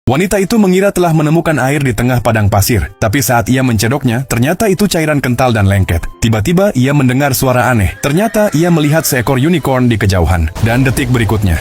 Wanita itu mengira telah menemukan air di tengah padang pasir, tapi saat ia mencedoknya, ternyata itu cairan kental dan lengket. Tiba-tiba ia mendengar suara aneh. Ternyata ia melihat seekor unicorn di kejauhan. Dan detik berikutnya,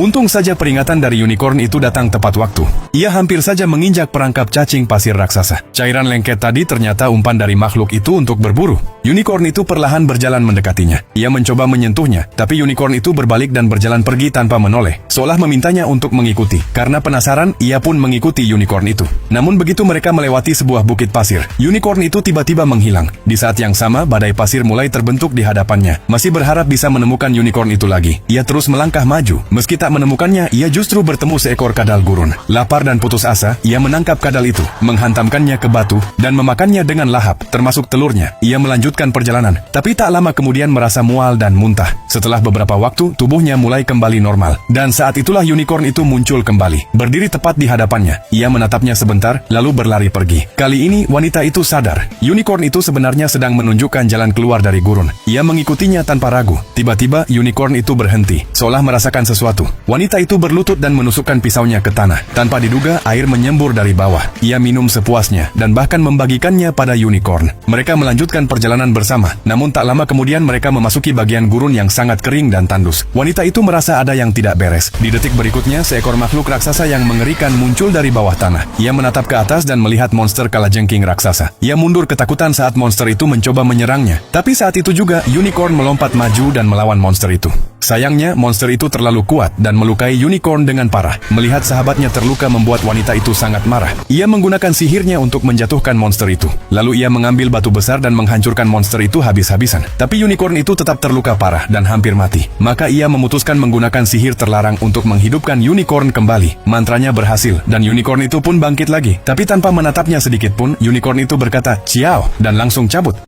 untung saja peringatan dari unicorn itu datang tepat waktu. Ia hampir saja menginjak perangkap cacing pasir raksasa. Cairan lengket tadi ternyata umpan dari makhluk itu untuk berburu. Unicorn itu perlahan berjalan mendekatinya. Ia mencoba menyentuhnya, tapi unicorn itu berbalik dan berjalan pergi tanpa menoleh, seolah memintanya untuk mengikuti. Karena penasaran, ia pun mengikuti unicorn itu. Namun begitu mereka melewati sebuah bukit pasir, unicorn itu tiba-tiba menghilang. Di saat yang sama, badai pasir mulai terbentuk di hadapannya. Masih berharap bisa menemukan unicorn itu lagi, ia terus melangkah maju. Meski tak menemukannya, ia justru bertemu seekor kadal gurun. Lapar dan putus asa, ia menangkap kadal itu, menghantamkannya ke batu, dan memakannya dengan lahap, termasuk telurnya. Ia melanjutkan perjalanan, tapi tak lama kemudian merasa mual dan muntah. Setelah beberapa waktu, tubuhnya mulai kembali normal. Dan saat itulah unicorn itu muncul kembali, berdiri tepat di hadapannya. Ia menatapnya sebentar, lalu berlari pergi. Kali ini, wanita itu sadar. Unicorn itu sebenarnya sedang menunjukkan jalan keluar dari gurun. Ia mengikutinya tanpa ragu. Tiba-tiba, unicorn itu berhenti, seolah merasakan sesuatu. Wanita itu berlutut dan menusukkan pisaunya ke tanah. Tanpa diduga, air menyembur dari bawah. Ia minum sepuasnya, dan bahkan membagikannya pada unicorn. Mereka melanjutkan perjalanan bersama. Namun tak lama kemudian mereka memasuki bagian gurun yang sangat kering dan tandus. Wanita itu merasa ada yang tidak beres. Di detik berikutnya, seekor makhluk raksasa yang mengerikan muncul dari bawah tanah. Ia menatap ke atas dan melihat monster kalajengking raksasa. Ia mundur ketakutan saat monster itu mencoba menyerangnya. Tapi saat itu juga, unicorn melompat maju dan melawan monster itu. Sayangnya, monster itu terlalu kuat dan melukai unicorn dengan parah. Melihat sahabatnya terluka membuat wanita itu sangat marah. Ia menggunakan sihirnya untuk menjatuhkan monster itu. Lalu ia mengambil batu besar dan menghancurkan monster itu habis-habisan. Tapi unicorn itu tetap terluka parah dan hampir mati. Maka ia memutuskan menggunakan sihir terlarang untuk menghidupkan unicorn kembali. Mantranya berhasil dan unicorn itu pun bangkit lagi. Tapi tanpa menatapnya sedikit pun, unicorn itu berkata, "Ciao," dan langsung cabut.